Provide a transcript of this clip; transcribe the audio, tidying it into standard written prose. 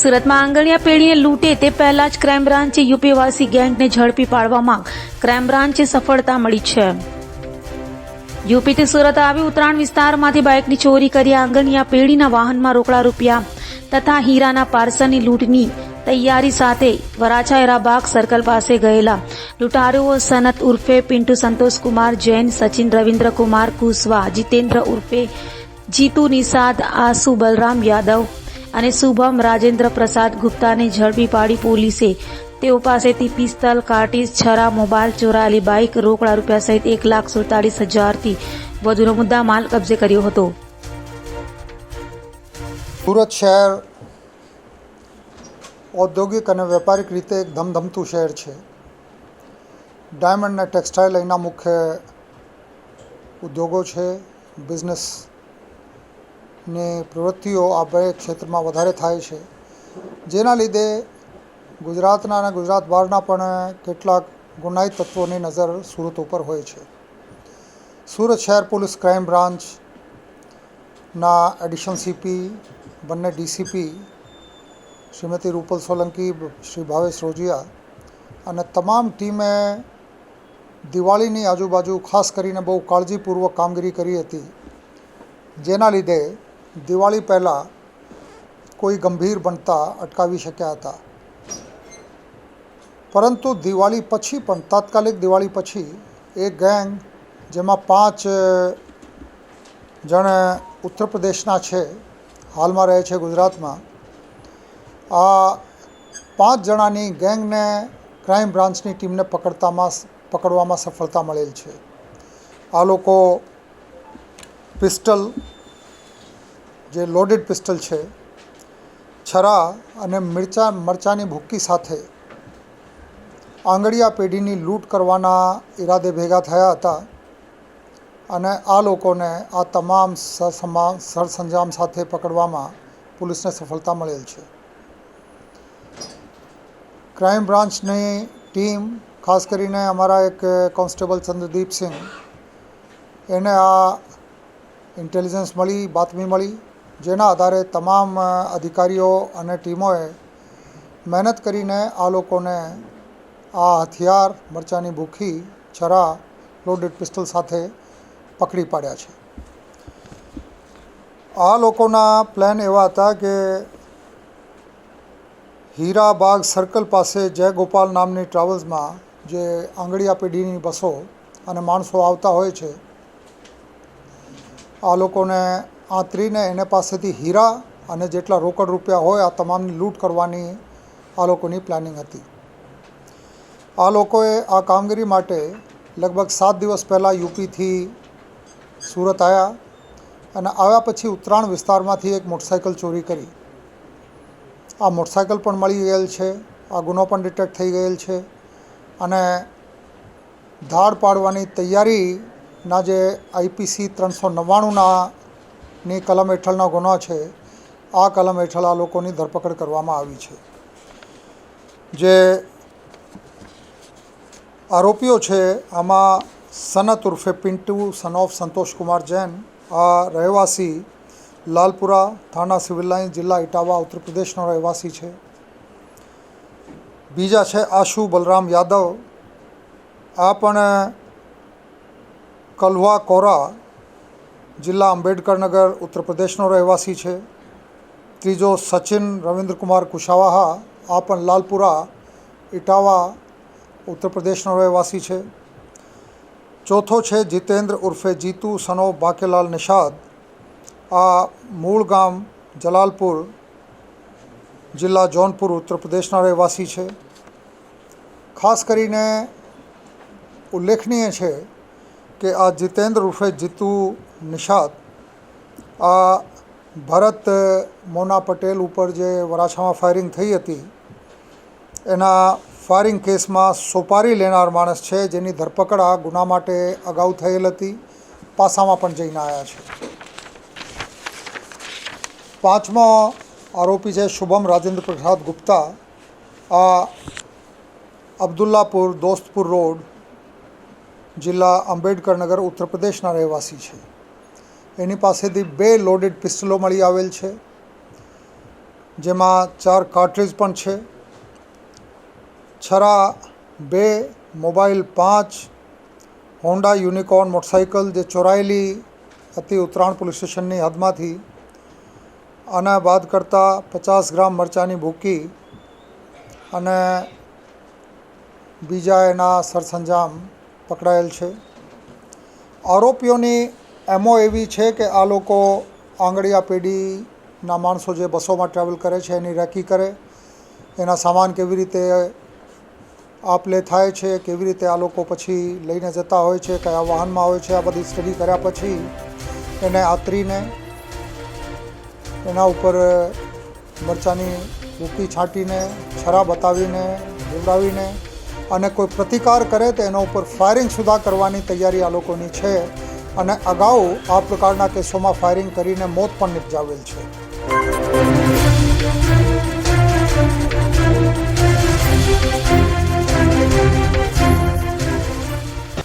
સુરતમાં આંગણિયા પેઢીને લૂંટે તે પહેલા જ ક્રાઇમ બ્રાન્ચે યુપીવાસી ગેંગને ઝડપી પાડવામાં ક્રાઇમ બ્રાન્ચે સફળતા મળી છે. યુપીથી સુરત આવી ઉત્તરાયણ વિસ્તારમાંથી બાઇકની ચોરી કરી આંગણિયા પેઢીના વાહનમાં રોકડા રૂપિયા તથા હીરાના પાર્સલની લૂંટની તૈયારી સાથે વરાછા એરાબાગ સર્કલ પાસે ગયેલા લૂંટારુઓ સનત ઉર્ફે પિન્ટુ સંતોષકુમાર જૈન, સચિન રવિન્દ્ર કુમાર કુશવા, જીતેન્દ્ર ઉર્ફે જીતુ નિષાદ, આસુ બલરામ યાદવ અને શુભમ રાજેન્દ્ર પ્રસાદ ગુપ્તાને ઝડપી પાડી પોલીસે તેઓ પાસેથી પિસ્તલ, કાર્ટીજ, છરા, મોબાઈલ, ચોરાયેલી બાઇક, રોકડા રૂપિયા સહિત 1,47,000થી વધુનો મુદ્દા માલ કબજે કર્યો હતો. સુરત શહેર ઔદ્યોગિક અને વેપારિક રીતે એક ધમધમતું શહેર છે. ડાયમંડ અને ટેક્સટાઇલ અહીંના મુખ્ય ઉદ્યોગો છે. બિઝનેસની પ્રવૃત્તિઓ આ બે ક્ષેત્રમાં વધારે થાય છે, જેના લીધે ગુજરાતના અને ગુજરાત બહારના પણ કેટલાક ગુનાહિત તત્વોની નજર સુરત ઉપર હોય છે. સુરત શહેર પોલીસ ક્રાઇમ બ્રાન્ચના એડિશનલ સીપી, બંને ડીસીપી શ્રીમતી રૂપલ સોલંકી, શ્રી ભાવેશ રોજિયા અને તમામ ટીમે દિવાળીની આજુબાજુ ખાસ કરીને બહુ કાળજીપૂર્વક કામગીરી કરી હતી, જેના લીધે દિવાળી પહેલાં કોઈ ગંભીર બનતા અટકાવી શક્યા હતા. પરંતુ દિવાળી પછી પણ તાત્કાલિક દિવાળી પછી એક ગેંગ, જેમાં 5 જણ ઉત્તર પ્રદેશના છે, હાલમાં રહે છે ગુજરાતમાં, આ 5 જણાની ગેંગને ક્રાઇમ બ્રાન્ચની ટીમને પકડવામાં સફળતા મળેલ છે. આ લોકો પિસ્ટલ, જે લોડેડ પિસ્ટલ છે, છરા અને મરચાની ભૂક્કી સાથે આંગણિયા પેઢીની લૂંટ કરવાના ઈરાદે ભેગા થયા હતા અને આ લોકોને આ તમામ સરસંજામ સાથે પકડવામાં પોલીસને સફળતા મળેલ છે. ક્રાઇમ બ્રાન્ચની ટીમ, ખાસ કરીને અમારા એક કોન્સ્ટેબલ ચંદ્રદીપસિંહ, એને આ ઇન્ટેલિજન્સ મળી, બાતમી મળી, જેના આધારે તમામ અધિકારીઓ અને ટીમોએ મહેનત કરીને આ લોકોને આ હથિયાર, મરચાની ભૂખી, છરા, લોડેડ પિસ્તલ સાથે પકડી પાડ્યા છે. આ લોકોના પ્લાન એવા હતા કે હીરાબાગ સર્કલ પાસે જય ગોપાલ નામની ટ્રાવેલ્સમાં જે આંગણિયા પેઢીની બસો અને માણસો આવતા હોય છે, આ લોકોને આંતરીને એને પાસેથી હીરા અને જેટલા રોકડ રૂપિયા હોય આ તમામની લૂંટ કરવાની આ લોકોની પ્લાનિંગ હતી. આ લોકોએ આ કામગીરી માટે લગભગ 7 દિવસ પહેલાં યુપીથી સુરત આવ્યા અને આવ્યા પછી ઉત્તરાયણ વિસ્તારમાંથી એક મોટરસાઇકલ ચોરી કરી. આ મોટરસાઇકલ પણ મળી ગયેલ છે, આ ગુનો પણ ડિટેક્ટ થઈ ગયેલ છે અને ધાડ પાડવાની તૈયારીના જે IPC 399ની કલમ હેઠળનો ગુનો છે, આ કલમ હેઠળ આ લોકોની ધરપકડ કરવામાં આવી છે. જે આરોપીઓ છે આમાં સનત ઉર્ફે પિન્ટુ સન ઓફ સંતોષકુમાર જૈન, આ રહેવાસી લાલપુરા, થાના સિવિલ લાઇન, જિલ્લા ઇટાવા, ઉત્તર પ્રદેશનો રહેવાસી છે. બીજા છે આશુ બલરામ યાદવ, આ પણ કલવા કોરા, જિલ્લા અંબેડકરનગર, ઉત્તર પ્રદેશનો રહેવાસી છે. ત્રીજો સચિન રવિન્દ્ર કુમાર કુશાવાહા, આ પણ લાલપુરા, ઇટાવા, ઉત્તર પ્રદેશનો રહેવાસી છે. ચોથો છે જીતેન્દ્ર ઉર્ફે જીતુ સન ઓફ બાકેલાલ નિષાદ, આ મૂળ ગામ જલાલપુર, જિલ્લા જૌનપુર, ઉત્તર પ્રદેશના રહેવાસી છે. ખાસ કરીને ઉલ્લેખનીય છે કે આ જીતેન્દ્ર ઉર્ફે જીતુ નિષાદ આ ભરત મોના પટેલ ઉપર જે વરાછામાં ફાયરિંગ થઈ હતી એના ફાયરિંગ કેસમાં સોપારી લેનાર માણસ છે, જેની ધરપકડ આ ગુના માટે અગાઉ થયેલ હતી, પાસામાં પણ જઈને આવ્યા છે. પાંચમો આરોપી છે શુભમ રાજેન્દ્ર પ્રસાદ ગુપ્તા, આ અબ્દુલ્લાપુર, દોસ્તપુર રોડ, જિલ્લા અંબેડકરનગર, ઉત્તર પ્રદેશના રહેવાસી છે. એની પાસેથી 2 લોડેડ પિસ્તલો મળી આવેલ છે. જેમાં 4 કાર્ટ્રીજ પણ છે, છરા 2, મોબાઈલ 5, હોન્ડા યુનિકોર્ન મોટરસાઇકલ જે ચોરાયેલી હતી ઉત્તરાયણ પોલીસ સ્ટેશનની હદમાંથી, આના બાદ કરતાં 50 ગ્રામ મરચાંની ભૂકી અને બીજા એના સરસંજામ પકડાયેલ છે. આરોપીઓની એમો એવી છે કે આ લોકો આંગળીયા પેઢીના માણસો જે બસોમાં ટ્રાવેલ કરે છે એની રેકી કરે, એના સામાન કેવી રીતે આપ લે થાય છે, કેવી રીતે આ લોકો પછી લઈને જતા હોય છે, કયા વાહનમાં હોય છે, આ બધી સ્ટડી કર્યા પછી એને આતરીને એના ઉપર મરચાંની ભૂકી છાંટીને, છરા બતાવીને, જોડાવીને અને કોઈ પ્રતિકાર કરે તો એના ઉપર ફાયરિંગ સુધા કરવાની તૈયારી આ લોકોની છે અને અગાઉ આ પ્રકારના કેસોમાં ફાયરિંગ કરીને મોત પણ નિપજાવેલ છે.